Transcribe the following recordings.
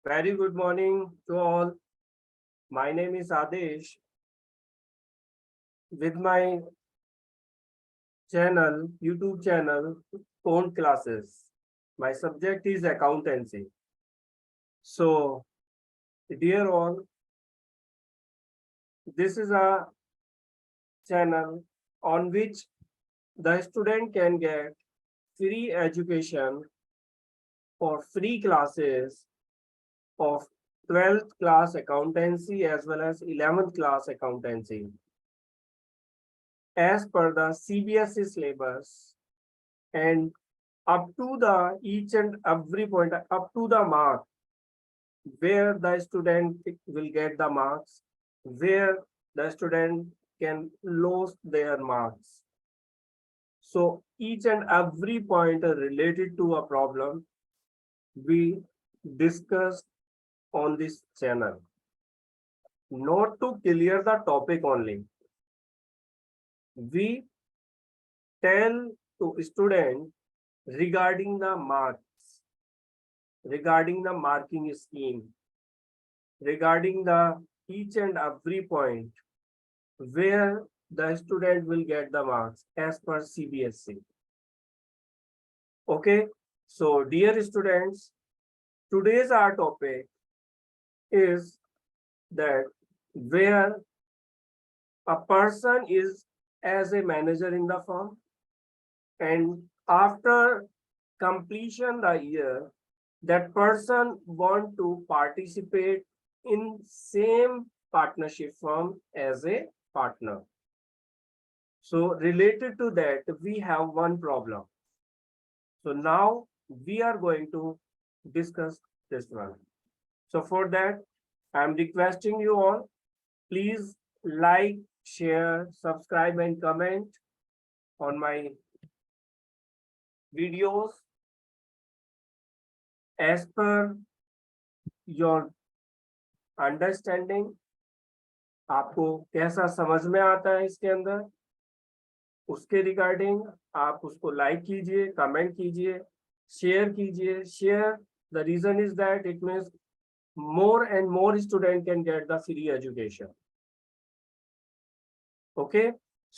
Very good morning to all. My name is Adesh. With my YouTube channel, Phone Classes. My subject is accountancy. So, dear all, this is a channel on which the student can get free education for free classes of 12th class accountancy as well as 11th class accountancy as per the CBSE syllabus and up to the each and every point, up to the mark where the student will get the marks, where the student can lose their marks. So each and every point related to a problem we discuss on this channel, not to clear the topic only. We tell to student regarding the marks, regarding the marking scheme, regarding the each and every point where the student will get the marks as per CBSE. Okay, so dear students, today's our topic is that where a person is as a manager in the firm and after completion the year that person want to participate in same partnership firm as a partner. So related to that, we have one problem. So now we are going to discuss this one. So for that, I'm requesting you all, please like, share, subscribe and comment on my videos as per your understanding, आपको कैसा समझ में आता है इसके अंदर, उसके regarding आप उसको लाइक कीजिए, कमेंट कीजिए, शेयर कीजिए. Share, the reason is that it means more and more student can get the free education. Okay,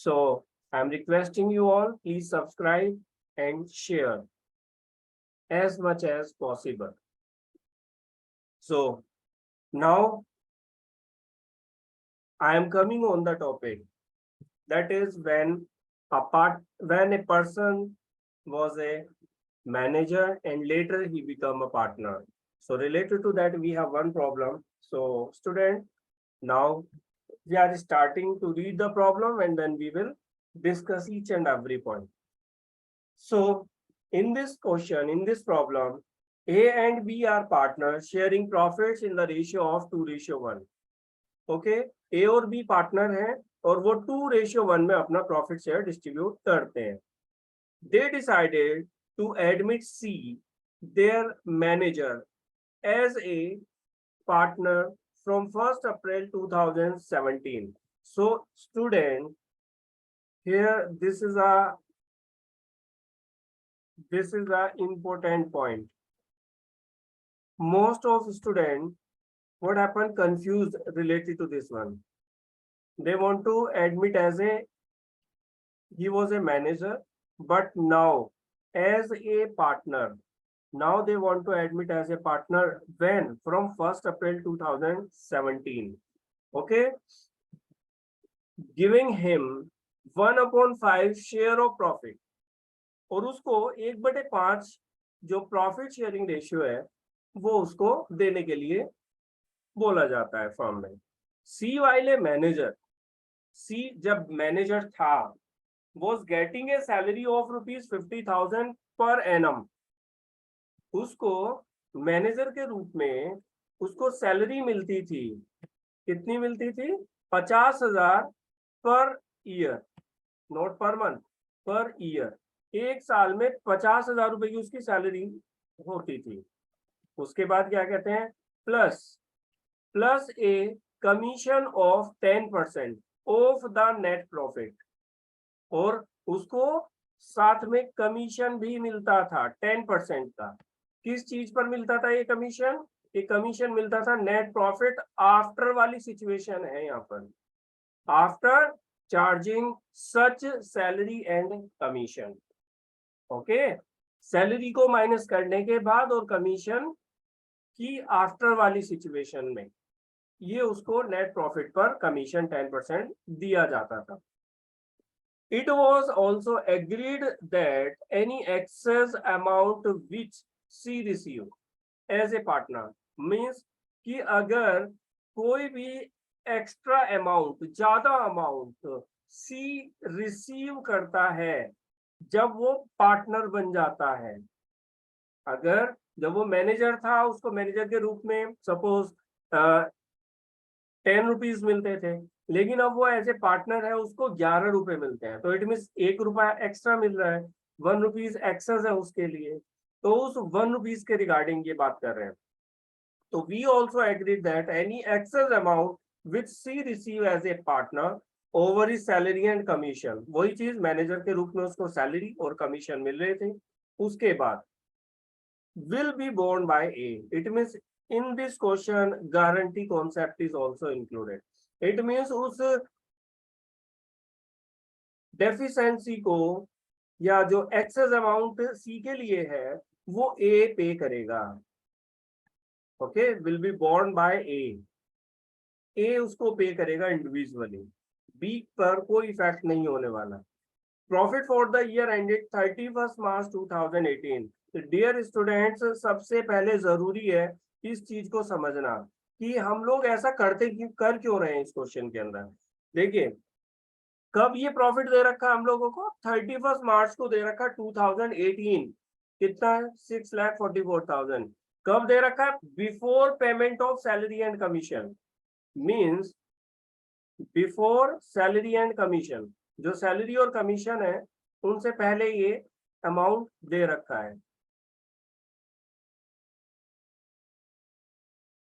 so I'm requesting you all, please subscribe and share as much as possible. So now I am coming on the topic, that is when a person was a manager and later he become a partner. So related to that, we have one problem. So student, now we are starting to read the problem and then we will discuss each and every point. So in this question, in this problem, A and B are partners sharing profits in the ratio of 2:1. Okay, A और B partner हैं और वो 2:1 में अपना profit share distribute करते हैं. They decided to admit C, their manager, as a partner from 1st April 2017. So student, here this is a important point. Most of students, what happened, confused related to this one. They want to admit as a he was a manager, but now as a partner. Now they want to admit as a partner when? From 1st April 2017. Okay, giving him 1/5 share of profit. और उसको 1/5 जो profit sharing ratio है वो उसको देने के लिए बोला जाता है फर्म में. सी वाइल मैनेजर, सी जब मैनेजर था, was getting a salary of ₹50,000 per annum. उसको मैनेजर के रूप में उसको सैलरी मिलती थी. कितनी मिलती थी? 50,000 per year, not per month, per year. एक साल में 50,000 रुपए की उसकी सैलरी होती थी. उसके बाद क्या कहते हैं? Plus a commission of 10% of the net profit. और उसको साथ में कमीशन भी मिलता था 10% का. किस चीज पर मिलता था ये कमीशन? कि कमीशन मिलता था, नेट प्रॉफिट आफ्टर वाली सिचुएशन है यहाँ पर, after charging such salary and commission. Okay, salary को माइनस करने के बाद और कमीशन की आफ्टर वाली सिचुएशन में ये उसको नेट प्रॉफिट पर कमीशन 10% दिया जाता था। It was also agreed that any excess amount which she received as a partner means कि अगर कोई भी एक्स्ट्रा अमाउंट, ज्यादा अमाउंट सी रिसीव करता है जब वो पार्टनर बन जाता है, अगर जब वो मैनेजर था उसको मैनेजर के रूप में सपोज 10 रुपीज मिलते थे, लेकिन अब वो एज ए पार्टनर है उसको 11 रुपए मिलते हैं, तो इट मीन 1 रुपया एक्स्ट्रा मिल रहा है, 1 रुपीज एक्सेस है उसके लिए, तो उस 1 रुपीज के रिगार्डिंग ये बात कर रहे हैं। तो we also agree that any excess amount which C receive as a partner over is salary and commission, वही चीज मैनेजर के रूप में उसको सैलरी और कमीशन मिल रहे थे, उसके बाद will be borne by A. It means in this question guarantee concept is also included. It means उस डेफिशिएंसी को या जो एक्सेस अमाउंट सी के लिए है वो ए पे करेगा। Okay, will be borne by A उसको पे करेगा इंडिविजुअली, बी पर कोई इफेक्ट नहीं होने वाला। Profit for the year ended 31 March 2018। Dear students, सबसे पहले जरूरी है इस चीज को समझना कि हम लोग ऐसा कर क्यों रहे हैं इस क्वेश्चन के अंदर। देखिए, कब ये प्रॉफिट दे रखा है हम लोगों को, 31 मार्च को दे रखा 2018, कितना है 6,44,000। कब दे रखा है, before payment of salary and commission, means before salary and commission, जो सैलरी और कमीशन है उनसे पहले ये अमाउंट दे रखा है।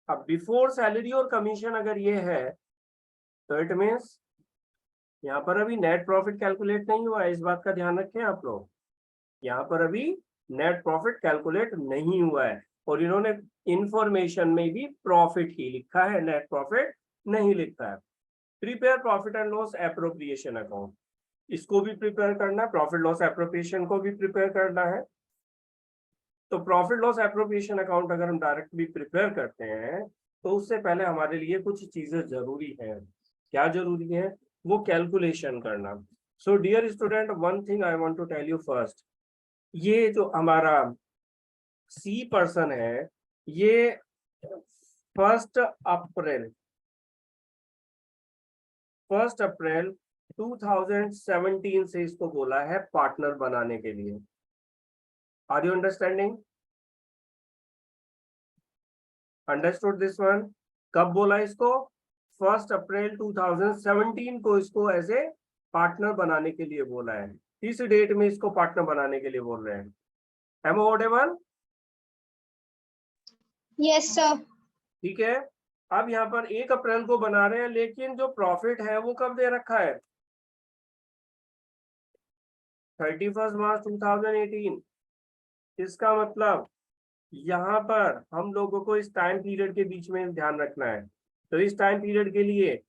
अब बिफोर सैलरी और कमीशन अगर ये है तो इट मीन्स यहाँ पर अभी नेट प्रॉफिट कैलकुलेट नहीं हुआ है, इस बात का ध्यान रखें आप लोग। यहाँ पर अभी नेट प्रॉफिट कैलकुलेट नहीं हुआ है और इन्होंने इंफॉर्मेशन में भी प्रॉफिट ही लिखा है, नेट प्रॉफिट नहीं लिखा है। Prepare profit and loss appropriation account, इसको भी प्रिपेयर करना है, प्रॉफिट लॉस एप्रोप्रिएशन को भी प्रिपेयर करना है। तो प्रॉफिट लॉस एप्रोप्रिएशन अकाउंट अगर हम डायरेक्ट भी प्रिपेयर करते हैं तो उससे पहले हमारे लिए कुछ चीजें जरूरी है। क्या जरूरी है, वो कैलकुलेशन करना। So dear student, one thing I want to tell you first, ये जो हमारा सी पर्सन है ये 1 अप्रैल 2017 से इसको बोला है पार्टनर बनाने के लिए। Are you understanding, understood this one? कब बोला इसको, 1 अप्रैल 2017 को इसको एज ए पार्टनर बनाने के लिए बोला है। इस डेट में इसको पार्टनर बनाने के लिए बोल रहे हैं। Am audible? Yes sir. ठीक है, अब यहाँ पर 1 अप्रैल को बना रहे हैं, लेकिन जो प्रॉफिट है वो कब दे रखा है, 31 मार्च 2018। इसका मतलब यहाँ पर हम लोगों को इस टाइम पीरियड के बीच में ध्यान रखना है। तो इस टाइम पीरियड के लिए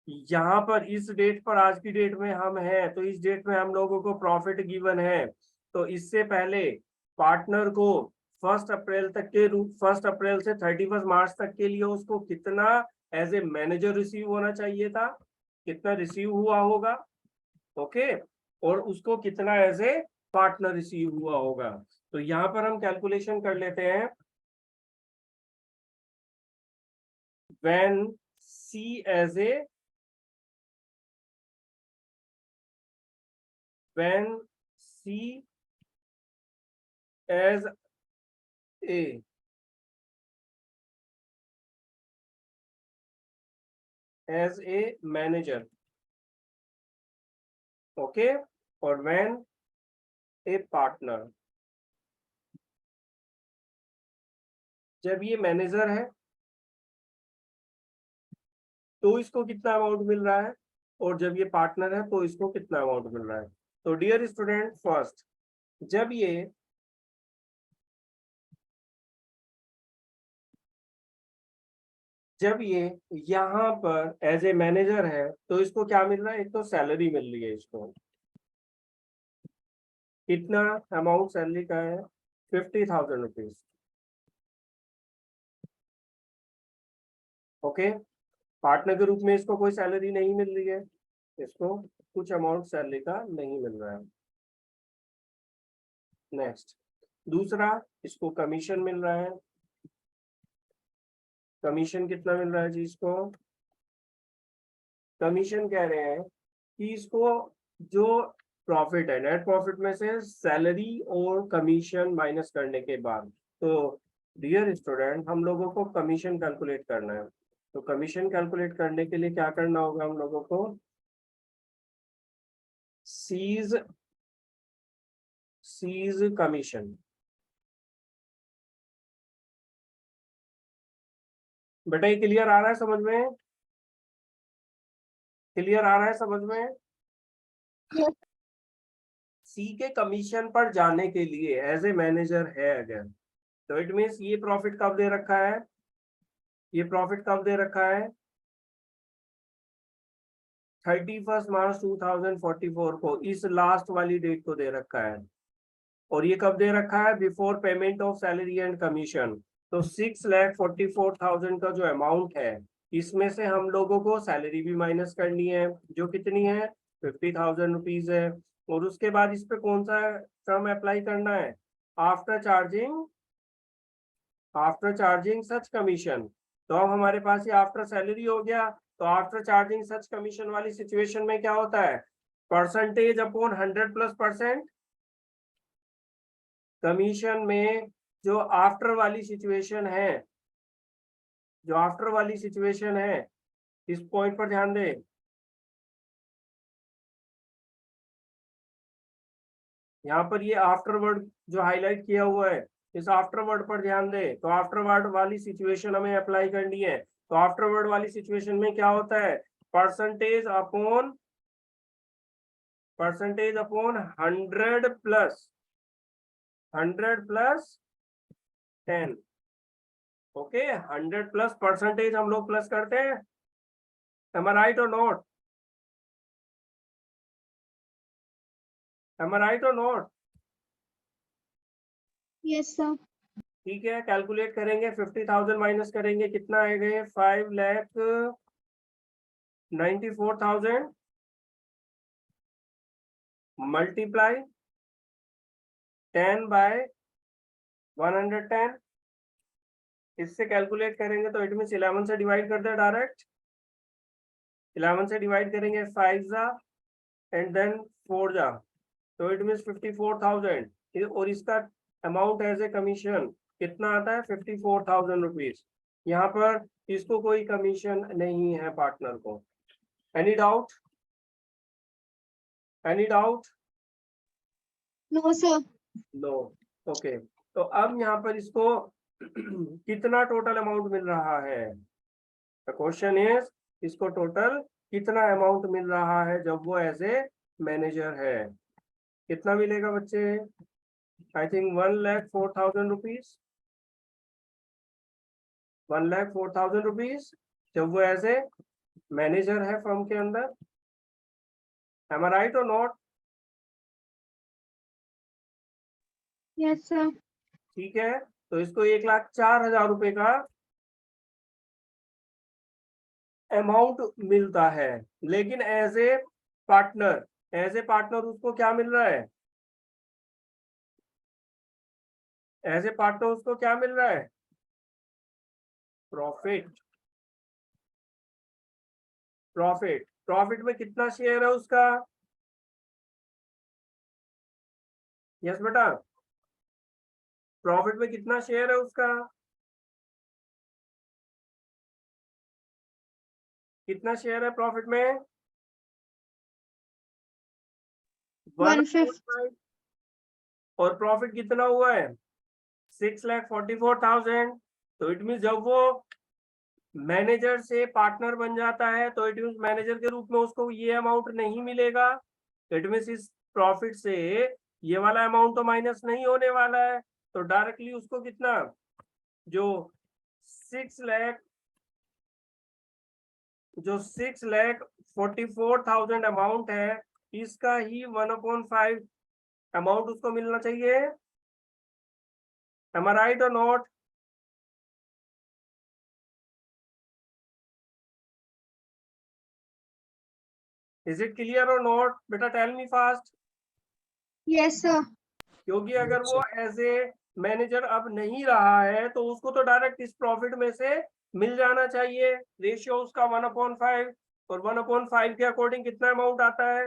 यहाँ पर इस डेट पर, आज की डेट में हम हैं, तो इस डेट में हम लोगों को प्रॉफिट गिवन है, तो इससे पहले पार्टनर को 1 अप्रैल तक के रूप, 1 अप्रैल से 31 मार्च तक के लिए उसको कितना एज ए मैनेजर रिसीव होना चाहिए था, कितना रिसीव हुआ होगा, ओके, और उसको कितना एज ए पार्टनर रिसीव हुआ होगा। तो यहाँ पर हम कैलकुलेशन कर लेते हैं। When C as a when C as a manager, okay, और when a partner, जब ये मैनेजर है तो इसको कितना अमाउंट मिल रहा है, और जब ये पार्टनर है तो इसको कितना अमाउंट मिल रहा है। तो डियर स्टूडेंट, फर्स्ट जब ये जब ये यहाँ पर एज ए मैनेजर है तो इसको क्या मिल रहा है, एक तो सैलरी मिल रही है इसको, कितना अमाउंट सैलरी का है, 50,000 रुपीज। ओके, पार्टनर के रूप में इसको कोई सैलरी नहीं मिल रही है, इसको कुछ अमाउंट सैलरी का नहीं मिल रहा है। नेक्स्ट, दूसरा, इसको कमीशन मिल रहा है। कमीशन कितना मिल रहा है जी इसको, कमीशन कह रहे हैं कि इसको जो प्रॉफिट है, नेट प्रॉफिट में से सैलरी और कमीशन माइनस करने के बाद, तो डियर स्टूडेंट हम लोगों को कमीशन कैलकुलेट करना है। तो कमीशन कैलकुलेट करने के लिए क्या करना होगा हम लोगों को, सीज कमीशन। बेटा ये क्लियर आ रहा है समझ में, क्लियर आ रहा है समझ में? सी के कमीशन पर जाने के लिए एज ए मैनेजर है अगर, तो इट मीन्स ये प्रॉफिट कब दे रखा है, ये प्रॉफिट कब दे रखा है, 31 मार्च 2044 को, इस लास्ट वाली डेट को दे रखा है। और ये कब दे रखा है, before payment of salary and commission. तो 6,44,000 का जो अमाउंट है, इसमें से हम लोगों को सैलरी भी माइनस करनी है, जो कितनी है, 50,000 रुपीज है। और उसके बाद इस पे कौन सा टर्म अप्लाई करना है, आफ्टर चार्जिंग सच कमीशन। तो अब हमारे पास ये आफ्टर सैलरी हो गया, तो आफ्टर चार्जिंग सच कमीशन वाली सिचुएशन में क्या होता है, परसेंटेज अपॉन 100+%। कमीशन में जो आफ्टर वाली सिचुएशन है, जो आफ्टर वाली सिचुएशन है, इस पॉइंट पर ध्यान दें। यहाँ पर ये आफ्टर वर्ड जो हाईलाइट किया हुआ है, इस आफ्टर वर्ड पर ध्यान दें। तो आफ्टर वर्ड वाली सिचुएशन हमें अप्लाई करनी है। तो आफ्टर वर्ड वाली सिचुएशन में क्या होता है, परसेंटेज अपॉन 100+10। ओके, 100+% हम लोग प्लस करते हैं, एम आई राइट और नॉट, एम आई राइट और नॉट? Yes sir. ठीक है, कैलकुलेट करेंगे, 50,000 माइनस करेंगे, कितना आएगा, 5,94,000 मल्टीप्लाई 10/110। इससे कैलकुलेट करेंगे तो इट मीन 11 से डिवाइड कर दे डायरेक्ट, 11 से डिवाइड करेंगे, 5 जा एंड देन 4 जा, तो इट मीन 54,000। और इसका अमाउंट एज ए कमीशन कितना आता है, 54,000 रुपीज। यहाँ पर इसको कोई कमीशन नहीं है पार्टनर को। Any doubt, any doubt? No sir. No. Okay, तो अब यहाँ पर इसको कितना टोटल अमाउंट मिल रहा है, द क्वेश्चन इज, इसको टोटल कितना अमाउंट मिल रहा है जब वो एज ए मैनेजर है, कितना मिलेगा बच्चे, आई थिंक 1,04,000 रुपीज, 1,04,000 रुपीज जब वो एज ए मैनेजर है फर्म के अंदर। एम आई राइट और नॉट? Yes sir. ठीक है, तो इसको 1,04,000 रुपए का अमाउंट मिलता है। लेकिन as a partner, as a partner उसको क्या मिल रहा है, एज ए पार्टनर उसको क्या मिल रहा है, प्रॉफिट। प्रॉफिट, प्रॉफिट में कितना शेयर है उसका, यस बेटा, प्रॉफिट में कितना शेयर है उसका, कितना शेयर है प्रॉफिट में, 1/5। और प्रॉफिट कितना हुआ है, 6,44,000। तो इट मीन जब वो मैनेजर से पार्टनर बन जाता है तो इट मीन मैनेजर के रूप में उसको ये अमाउंट नहीं मिलेगा। इट मीन इस प्रॉफिट से ये वाला अमाउंट तो माइनस नहीं होने वाला है, तो डायरेक्टली उसको कितना, जो जो 6,44,000 अमाउंट है, इसका ही 1/5 अमाउंट उसको मिलना चाहिए। Am I right or not? Is it clear or not? बेटा tell me fast. Yes, sir. क्योंकि अगर वो एज ए मैनेजर अब नहीं रहा है तो उसको तो डायरेक्ट इस प्रॉफिट में से मिल जाना चाहिए। रेशियो उसका 1/5 और 1/5 के अकॉर्डिंग कितना अमाउंट आता है?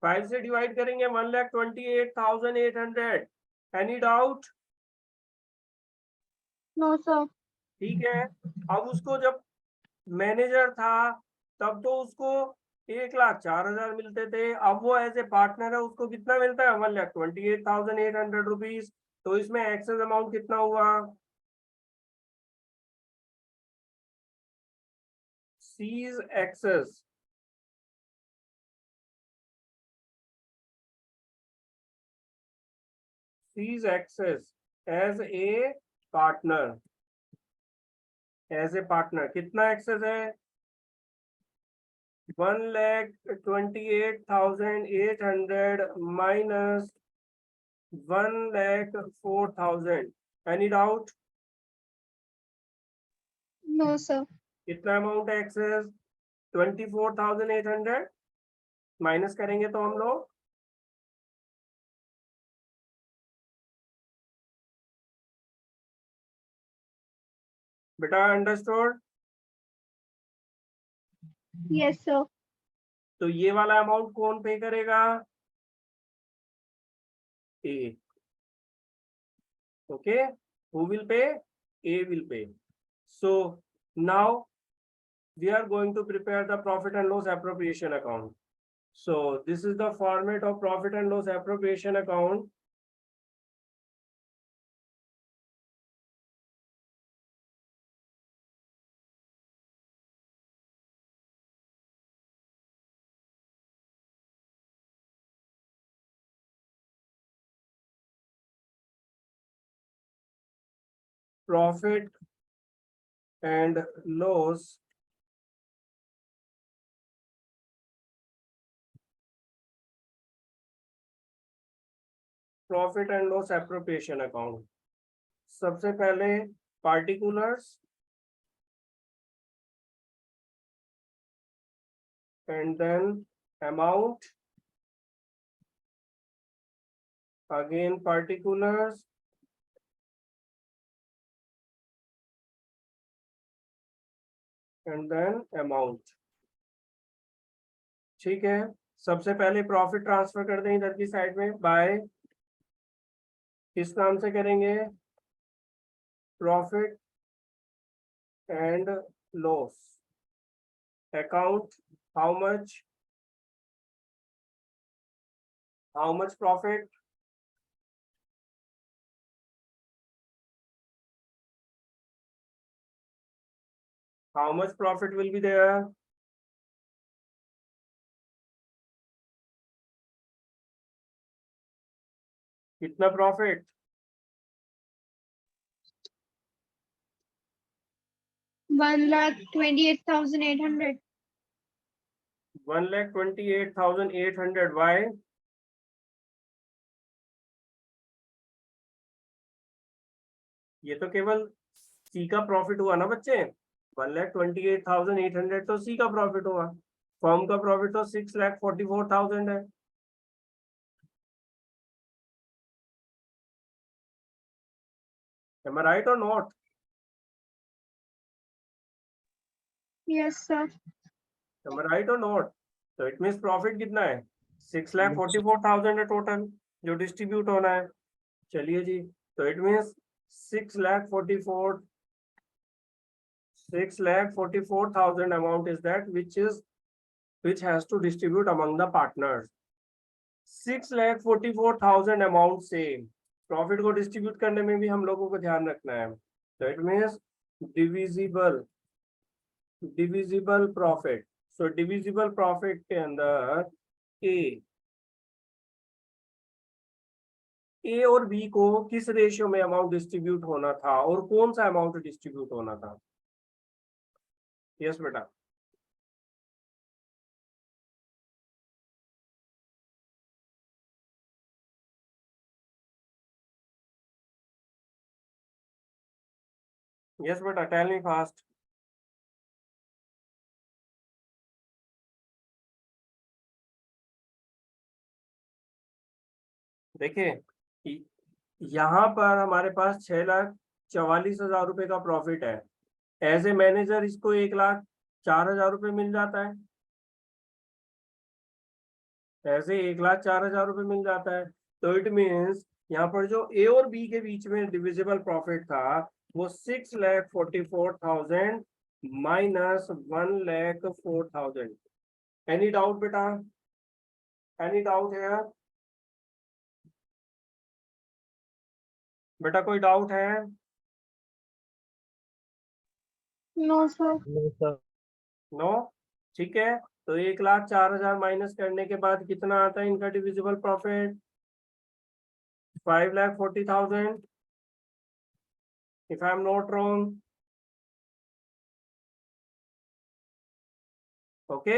5 से डिवाइड करेंगे 1,28,800। Any doubt? No, sir. ठीक है। अब उसको जब मैनेजर था तब तो उसको 1,04,000 मिलते थे। अब वो एज ए पार्टनर है, उसको कितना मिलता है? 1,28,800 रुपीज। तो इसमें एक्सेस अमाउंट कितना हुआ? C's excess C's excess as a partner. As a partner कितना एक्सेस है? 1,28,800 minus 1,04,000। Any doubt? No, sir. कितना अमाउंट है एक्सेस? 24,800 माइनस करेंगे तो हम लोग बेटा अंडरस्टूड? Yes, sir. तो ये वाला अमाउंट कौन पे करेगा? ए। Okay, who will pay? A will pay. So now we are going to prepare the profit and loss appropriation account. So this is the format of profit and loss appropriation account. Profit and loss profit and loss appropriation account. सबसे पहले particulars and then amount, again particulars and then amount. ठीक है, सबसे पहले profit transfer कर दें इधर की साइड में बाय, किस नाम से करेंगे? Profit and loss account. How much profit? How much profit will be there? कितना प्रॉफिट? 1,28,800. 1,28,800 वाई? ये तो केवल सी का प्रॉफिट हुआ ना बच्चे। 1,28,800 तो सी का प्रॉफिट हुआ। फर्म का प्रॉफिट तो 6,44,000 है। Am I right or not? Yes, sir. Am I right or not? तो इट मीन्स प्रॉफिट कितना है? 6,44,000 है टोटल जो डिस्ट्रीब्यूट होना है। चलिए जी, तो it means 6,44,000 amount is that which has to distribute among the partners. 6,44,000 amount से प्रॉफिट को डिस्ट्रीब्यूट करने में भी हम लोगों को ध्यान रखना है। तो it means divisible profit. So divisible profit के अंदर ए ए और बी को किस रेशियो में अमाउंट डिस्ट्रीब्यूट होना था और कौन सा अमाउंट डिस्ट्रीब्यूट होना था? यस बेटा। यस बेटा, टेल मी फास्ट। देखिए, यहाँ पर हमारे पास 6,44,000 रुपए का प्रॉफिट है। एज ए मैनेजर इसको 1,04,000 रुपए मिल जाता है। ऐसे 1,04,000 रुपए मिल जाता है। तो इट मीन्स यहाँ पर जो ए और बी के बीच में डिविजिबल प्रॉफिट था वो 6,44,000 माइनस 1,04,000। एनी डाउट बेटा? एनी डाउट है बेटा? कोई डाउट है? No sir. नहीं सर। नो। ठीक है, तो 1,04,000 माइनस करने के बाद कितना आता है इनका divisible profit? 5,40,000 if I am not wrong. Okay,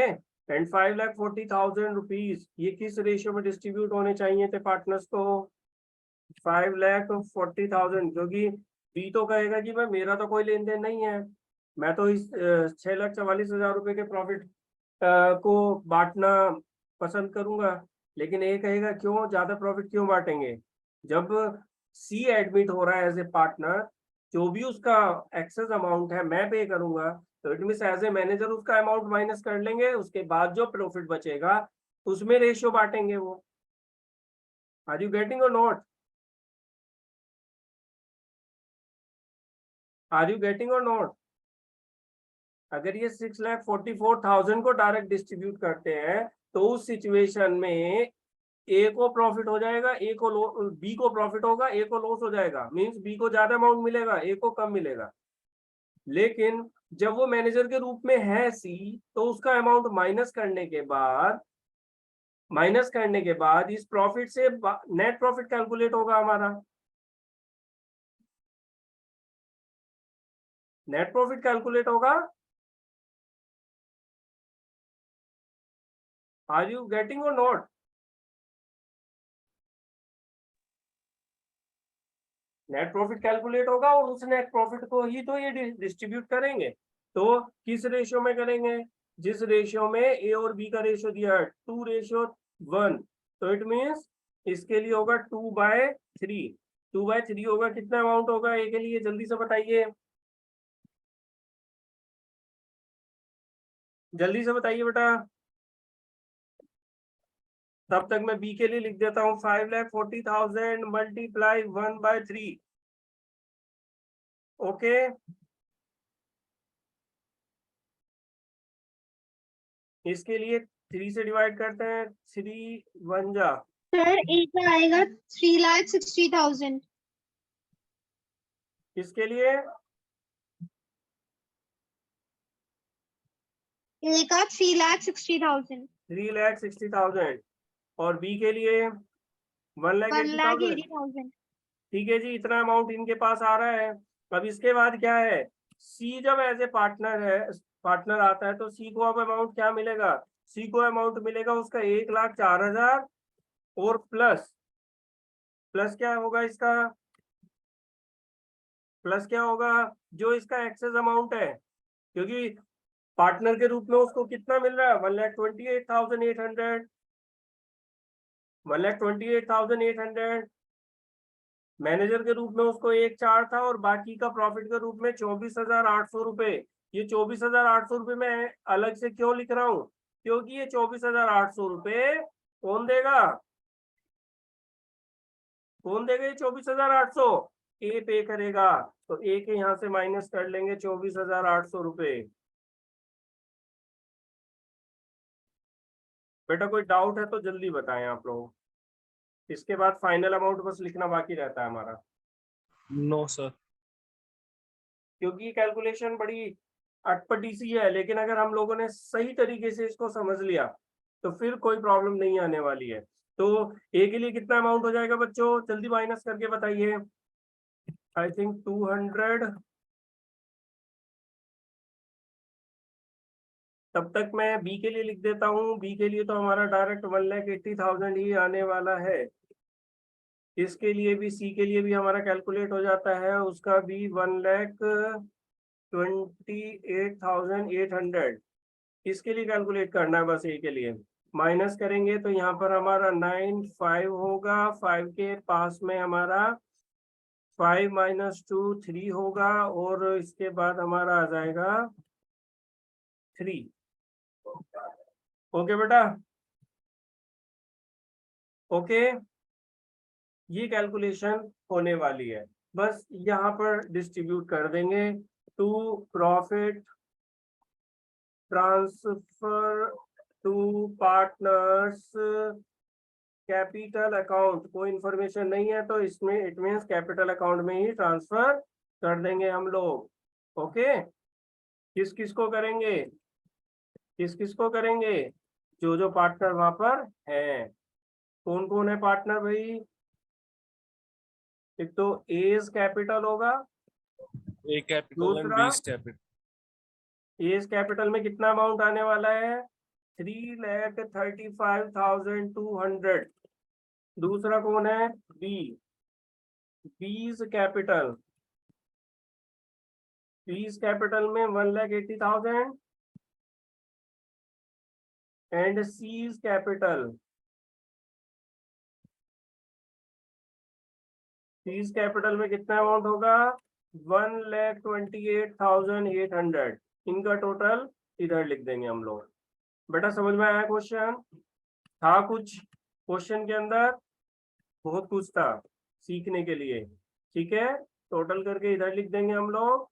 and 5,40,000 rupees ये किस रेशियो में डिस्ट्रीब्यूट होने चाहिए थे पार्टनर्स को? 5,40,000, क्योंकि बी तो कहेगा कि भाई मेरा तो कोई लेन देन नहीं है, मैं तो इस 6,44,000 रुपए के प्रॉफिट को बांटना पसंद करूंगा। लेकिन ए कहेगा क्यों ज्यादा प्रॉफिट क्यों बांटेंगे? जब सी एडमिट हो रहा है एज ए पार्टनर, जो भी उसका एक्सेस अमाउंट है मैं पे करूंगा, तो it means as a manager उसका अमाउंट माइनस कर लेंगे, उसके बाद जो प्रॉफिट बचेगा उसमें रेशियो बांटेंगे वो। आर यू गेटिंग और नॉट? आर यू गेटिंग और नॉट? अगर ये 6,44,000 को डायरेक्ट डिस्ट्रीब्यूट करते हैं तो उस सिचुएशन में ए को प्रॉफिट हो जाएगा, ए को बी को प्रॉफिट होगा, ए को लॉस हो जाएगा। मींस बी को ज्यादा अमाउंट मिलेगा, ए को कम मिलेगा। लेकिन जब वो मैनेजर के रूप में है सी, तो उसका अमाउंट माइनस करने के बाद इस प्रॉफिट से नेट प्रॉफिट कैलकुलेट होगा हमारा। नेट प्रॉफिट कैलकुलेट होगा। आर यू गेटिंग और नॉट? नेट प्रॉफिट कैलकुलेट होगा और उस नेट प्रॉफिट को ही तो ये डिस्ट्रीब्यूट करेंगे। तो किस रेशियो में करेंगे? जिस रेशियो में ए और बी का रेशियो दिया है 2:1, तो इट मीन्स इसके लिए होगा 2/3। 2/3 होगा, कितना अमाउंट होगा ए के लिए? जल्दी से बताइए, जल्दी से बताइए बेटा। तब तक मैं बी के लिए लिख देता हूँ 5,40,000 मल्टीप्लाई 1/3। ओके, इसके लिए 3 से डिवाइड करते हैं, 3 1 जा। सर ए का आएगा 3,60,000। किसके लिए? ए का 3,60,000। 3,60,000 और बी के लिए 1,80,000। 1,80,000। ठीक है जी, इतना अमाउंट इनके पास आ रहा है। अब इसके बाद क्या है? सी जब एज ए पार्टनर आता है तो सी को अब अमाउंट क्या मिलेगा? सी को अमाउंट मिलेगा उसका 1,04,000 और प्लस क्या होगा इसका? प्लस क्या होगा? जो इसका एक्सेस अमाउंट है, क्योंकि पार्टनर के रूप में उसको कितना मिल रहा है? 1,28,800। 1,28,800। मैनेजर के रूप में उसको 1,04 था और बाकी का प्रॉफिट के रूप में 24,800 रुपए। ये 24,800 रुपए मैं अलग से क्यों लिख रहा हूँ? क्योंकि ये 24,800 रुपए कौन देगा? कौन देगा ये 24,800? ए पे करेगा। तो ए के यहाँ से माइनस कर लेंगे 24,800 रुपए। बेटा कोई डाउट है तो जल्दी बताएं आप लोग, इसके बाद फाइनल अमाउंट बस लिखना बाकी रहता है हमारा। No sir. क्योंकि कैलकुलेशन बड़ी अटपटी सी है, लेकिन अगर हम लोगों ने सही तरीके से इसको समझ लिया तो फिर कोई प्रॉब्लम नहीं आने वाली है। तो ए के लिए कितना अमाउंट हो जाएगा बच्चों, जल्दी माइनस करके बताइए। I think 200। तब तक मैं बी के लिए लिख देता हूँ। बी के लिए तो हमारा डायरेक्ट 1,80,000 ही आने वाला है। इसके लिए भी, सी के लिए भी हमारा कैलकुलेट हो जाता है, उसका भी 1,28,800। इसके लिए कैलकुलेट करना है बस, ए के लिए माइनस करेंगे तो यहाँ पर हमारा 9,5 होगा। 5 के पास में हमारा 5 - 2 3 होगा, और इसके बाद हमारा आ जाएगा 3। ओके बेटा, ओके। ये कैलकुलेशन होने वाली है, बस यहाँ पर डिस्ट्रीब्यूट कर देंगे to profit transfer to partners capital account. कोई इंफॉर्मेशन नहीं है तो इसमें इट मीन्स कैपिटल अकाउंट में ही ट्रांसफर कर देंगे हम लोग। ओके, किस किस को करेंगे, किस किस को करेंगे, जो जो पार्टनर वहां पर हैं। कौन कौन है पार्टनर भाई, एक तो एज कैपिटल होगा, A capital and दूसरा B's capital. एज कैपिटल में कितना अमाउंट आने वाला है, 3,35,200। दूसरा कौन है, बी, बीज कैपिटल, बीज कैपिटल में 1,80,000। And seize capital, seize capital में कितना अमाउंट होगा, 1,28,800। इनका टोटल इधर लिख देंगे हम लोग। बेटा समझ में आया क्वेश्चन, था कुछ क्वेश्चन के अंदर, बहुत कुछ था सीखने के लिए। ठीक है, टोटल करके इधर लिख देंगे हम लोग।